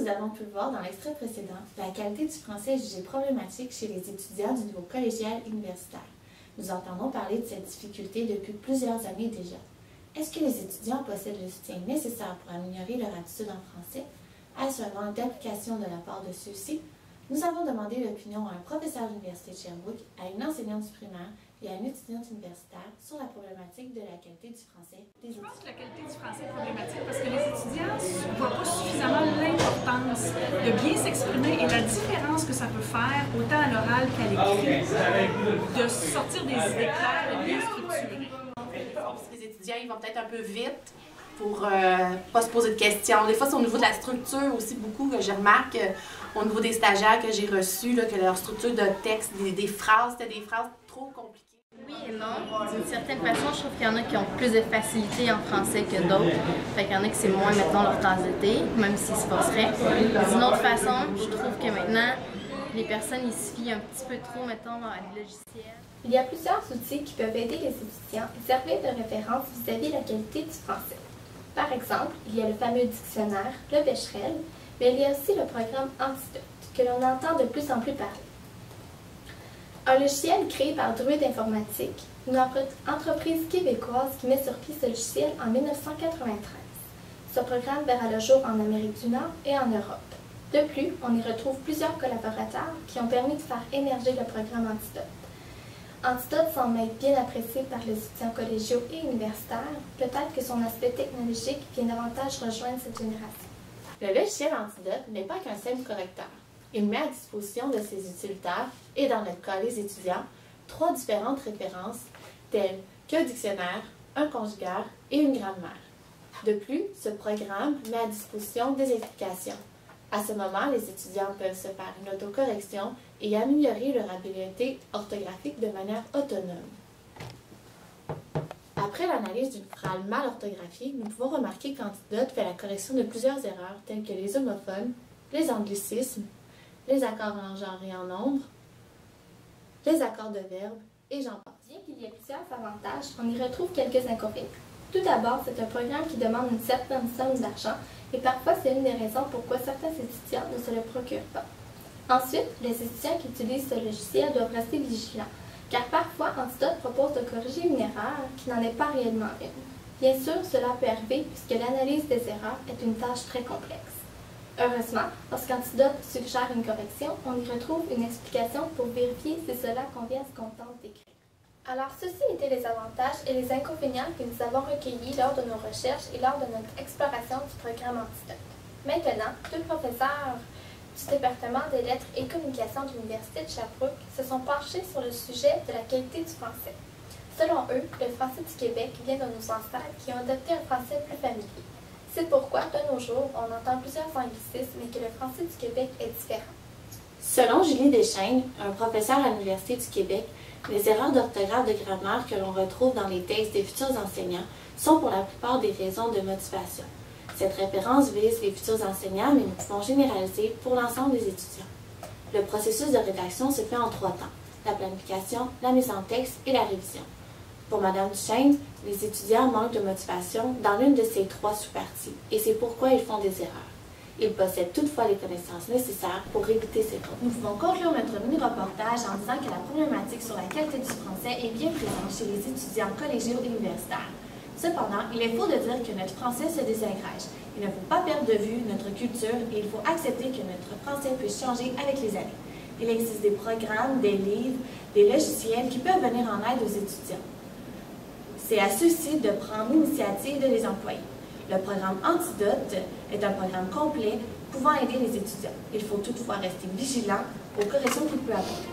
avons pu le voir dans l'extrait précédent, la qualité du français est jugée problématique chez les étudiants du niveau collégial universitaire. Nous entendons parler de cette difficulté depuis plusieurs années déjà. Est-ce que les étudiants possèdent le soutien nécessaire pour améliorer leur attitude en français? Est-ce un manque d'application de la part de ceux-ci? Nous avons demandé l'opinion à un professeur de l'Université de Sherbrooke, à une enseignante du primaire et à une étudiante universitaire sur la problématique de la qualité du français des étudiants. Je pense que la qualité du français est problématique parce que les étudiants ne voient pas suffisamment l'importance de bien s'exprimer et la différence que ça peut faire autant à l'oral qu'à l'écrit, de sortir des idées claires et bien structurées. Les étudiants ils vont peut-être un peu vite pour pas se poser de questions. Des fois, c'est au niveau de la structure aussi beaucoup que je remarque au niveau des stagiaires que j'ai reçus, là, que leur structure de texte, des phrases, c'était des phrases trop compliquées. Oui et non. D'une certaine façon, je trouve qu'il y en a qui ont plus de facilité en français que d'autres. Fait qu'il y en a qui c'est moins, mettons, leur tasse de thé, même s'ils se forceraient. D'une autre façon, je trouve que maintenant, les personnes ils se fient un petit peu trop, mettons, à des logiciels. Il y a plusieurs outils qui peuvent aider les étudiants et servir de référence vis-à-vis de la qualité du français. Par exemple, il y a le fameux dictionnaire, le Becherel, mais il y a aussi le programme Antidote, que l'on entend de plus en plus parler. Un logiciel créé par Druide Informatique, une entreprise québécoise qui met sur pied ce logiciel en 1993. Ce programme verra le jour en Amérique du Nord et en Europe. De plus, on y retrouve plusieurs collaborateurs qui ont permis de faire émerger le programme Antidote. Antidote semble être bien apprécié par les étudiants collégiaux et universitaires. Peut-être que son aspect technologique vient davantage rejoindre cette génération. Le logiciel Antidote n'est pas qu'un simple correcteur. Il met à disposition de ses utilitaires, et dans notre cas les étudiants, 3 différentes références telles qu'un dictionnaire, un conjugaire et une grammaire. De plus, ce programme met à disposition des explications. À ce moment, les étudiants peuvent se faire une autocorrection et améliorer leur habileté orthographique de manière autonome. Après l'analyse d'une phrase mal orthographiée, nous pouvons remarquer qu'Antidote fait la correction de plusieurs erreurs telles que les homophones, les anglicismes, les accords en genre et en nombre, les accords de verbe et j'en passe. Bien qu'il y ait plusieurs avantages, on y retrouve quelques inconvénients. Tout d'abord, c'est un programme qui demande une certaine somme d'argent et parfois c'est une des raisons pourquoi certains étudiants ne se le procurent pas. Ensuite, les étudiants qui utilisent ce logiciel doivent rester vigilants, car parfois Antidote propose de corriger une erreur qui n'en est pas réellement une. Bien sûr, cela peut arriver puisque l'analyse des erreurs est une tâche très complexe. Heureusement, lorsqu'Antidote suggère une correction, on y retrouve une explication pour vérifier si cela convient à ce qu'on tente d'écrire. Alors, ceci étaient les avantages et les inconvénients que nous avons recueillis lors de nos recherches et lors de notre exploration du programme Antidote. Maintenant, 2 professeurs du département des lettres et communications de l'Université de Sherbrooke se sont penchés sur le sujet de la qualité du français. Selon eux, le français du Québec vient de nos ancêtres qui ont adopté un français plus familier. C'est pourquoi, de nos jours, on entend plusieurs anglicismes et que le français du Québec est différent. Selon Julie Deschaines, un professeur à l'Université du Québec, les erreurs d'orthographe de grammaire que l'on retrouve dans les textes des futurs enseignants sont pour la plupart des raisons de motivation. Cette référence vise les futurs enseignants, mais nous pouvons généraliser pour l'ensemble des étudiants. Le processus de rédaction se fait en 3 temps: la planification, la mise en texte et la révision. Pour Mme Duchesne, les étudiants manquent de motivation dans l'une de ces 3 sous-parties, et c'est pourquoi ils font des erreurs. Ils possèdent toutefois les connaissances nécessaires pour éviter ces fautes. Nous pouvons conclure notre mini-reportage en disant que la problématique sur la qualité du français est bien présente chez les étudiants collégiaux et universitaires. Cependant, il est faux de dire que notre français se désagrège. Il ne faut pas perdre de vue notre culture et il faut accepter que notre français peut changer avec les années. Il existe des programmes, des livres, des logiciels qui peuvent venir en aide aux étudiants. C'est à ceux-ci de prendre l'initiative de les employer. Le programme Antidote est un programme complet pouvant aider les étudiants. Il faut toutefois rester vigilant aux corrections qu'il peut apporter.